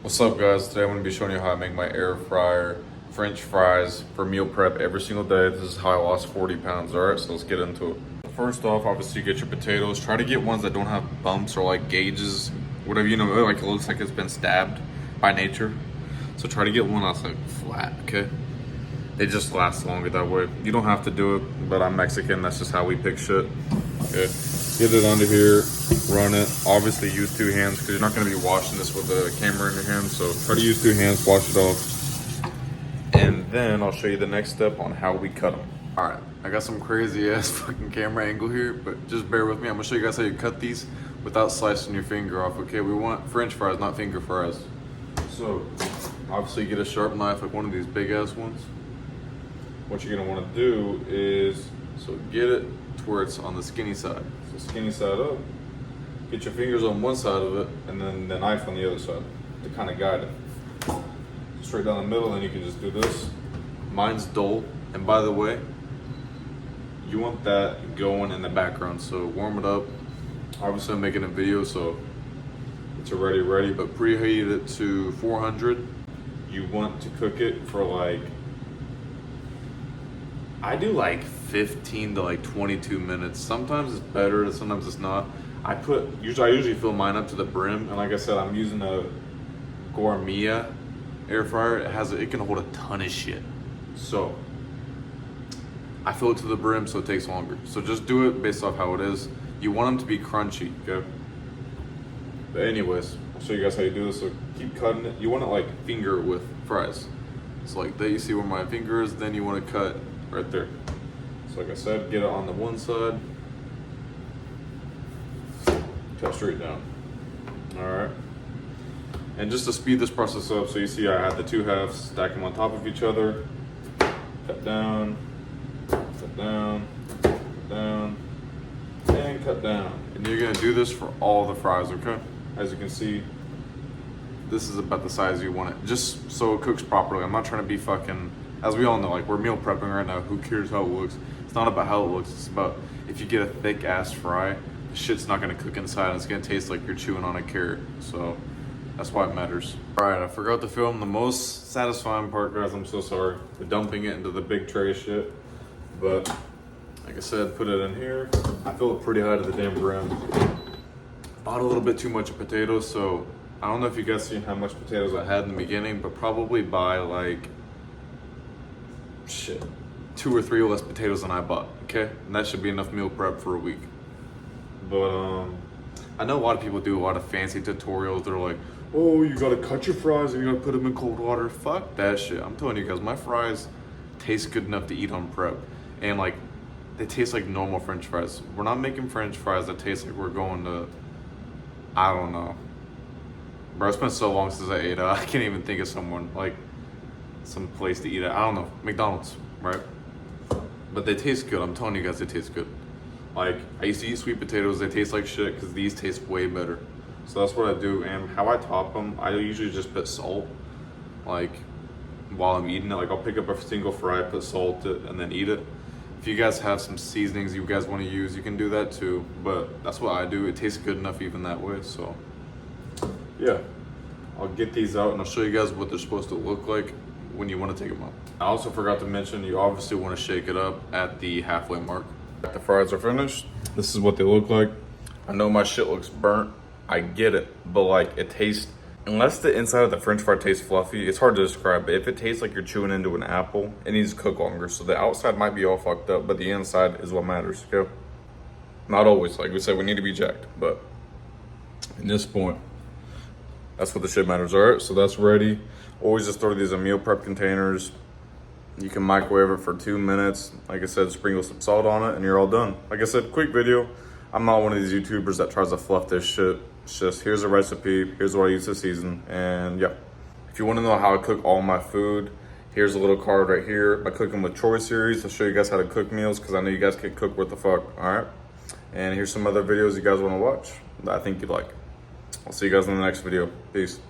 What's up, guys? Today I'm going to be showing you how I make my air fryer French fries for meal prep every single day. This is how I lost 40 pounds. Alright, so let's get into it. First off, obviously you get your potatoes. Try to get ones that don't have bumps or like gauges, whatever, you know, like it looks like it's been stabbed by nature. So try to get one that's like flat, okay? They just last longer that way. You don't have to do it, but I'm Mexican, that's just how we pick shit. Okay, get it under here, run it. Obviously use two hands because you're not gonna be washing this with the camera in your hand. So try to use two hands, wash it off. And then I'll show you the next step on how we cut them. All right, I got some crazy ass fucking camera angle here, but just bear with me. I'm gonna show you guys how you cut these without slicing your finger off, okay? We want French fries, not finger fries. So obviously get a sharp knife, like one of these big ass ones. What you're gonna wanna do is, so get it to where it's on the skinny side. So skinny side up, get your fingers on one side of it, and then the knife on the other side to kind of guide it. Straight down the middle, and you can just do this. Mine's dull, and by the way, you want that going in the background, so warm it up. Obviously I'm making a video, so it's already ready, but preheat it to 400. You want to cook it for like, I do like 15 to like 22 minutes. Sometimes it's better, sometimes it's not. I usually fill mine up to the brim, and like I said, I'm using a Gourmet air fryer. It can hold a ton of shit. So I fill it to the brim so it takes longer. So just do it based off how it is. You want them to be crunchy, okay? But anyways, I'll show you guys how you do this. So keep cutting it. You want to like finger with fries. So like that, you see where my finger is, then you want to cut right there. So like I said, get it on the one side, cut straight down. All right. And just to speed this process up, so you see I had the two halves, stack them on top of each other, cut down, cut down, cut down, and cut down. And you're gonna do this for all the fries, okay? As you can see, this is about the size you want it, just so it cooks properly. I'm not trying to be fucking, as we all know, like we're meal prepping right now, who cares how it looks? It's not about how it looks, it's about if you get a thick ass fry, the shit's not gonna cook inside and it's gonna taste like you're chewing on a carrot. So that's why it matters. All right, I forgot to film the most satisfying part, guys. I'm so sorry. We're dumping it into the big tray of shit. But like I said, put it in here. I fill it pretty high to the damn brim. Bought a little bit too much of potatoes, so I don't know if you guys seen how much potatoes I had in the beginning, but probably buy like, shit, 2 or 3 less potatoes than I bought, okay? And that should be enough meal prep for a week. But I know a lot of people do a lot of fancy tutorials. They're like, oh, you gotta cut your fries and you gotta put them in cold water. Fuck that shit. I'm telling you guys, my fries taste good enough to eat on prep. And like, they taste like normal French fries. We're not making French fries that taste like we're going to, I don't know. Bro, it's been so long since I ate I can't even think of someone, like, some place to eat at. I don't know, McDonald's, right? But they taste good. I'm telling you guys, they taste good. Like, I used to eat sweet potatoes. They taste like shit because these taste way better. So that's what I do. And how I top them, I usually just put salt, like, while I'm eating it. Like, I'll pick up a single fry, put salt it, and then eat it. If you guys have some seasonings you guys want to use, you can do that too. But that's what I do. It tastes good enough even that way. So yeah, I'll get these out and I'll show you guys what they're supposed to look like when you want to take them out. I also forgot to mention, you obviously want to shake it up at the halfway mark. The fries are finished. This is what they look like. I know my shit looks burnt. I get it, but like it tastes, unless the inside of the French fry tastes fluffy, it's hard to describe, but if it tastes like you're chewing into an apple, it needs to cook longer. So the outside might be all fucked up, but the inside is what matters, okay? Not always, like we said, we need to be jacked, but at this point, that's what the shit matters. All right, so that's ready. Always just throw these in meal prep containers. You can microwave it for 2 minutes. Like I said, sprinkle some salt on it and you're all done. Like I said, quick video. I'm not one of these YouTubers that tries to fluff this shit. It's just, here's a recipe, here's what I use to season, and yeah. If you wanna know how I cook all my food, here's a little card right here. My Cooking with Troy series to show you guys how to cook meals, because I know you guys can cook what the fuck, all right? And here's some other videos you guys wanna watch that I think you'd like. I'll see you guys in the next video. Peace.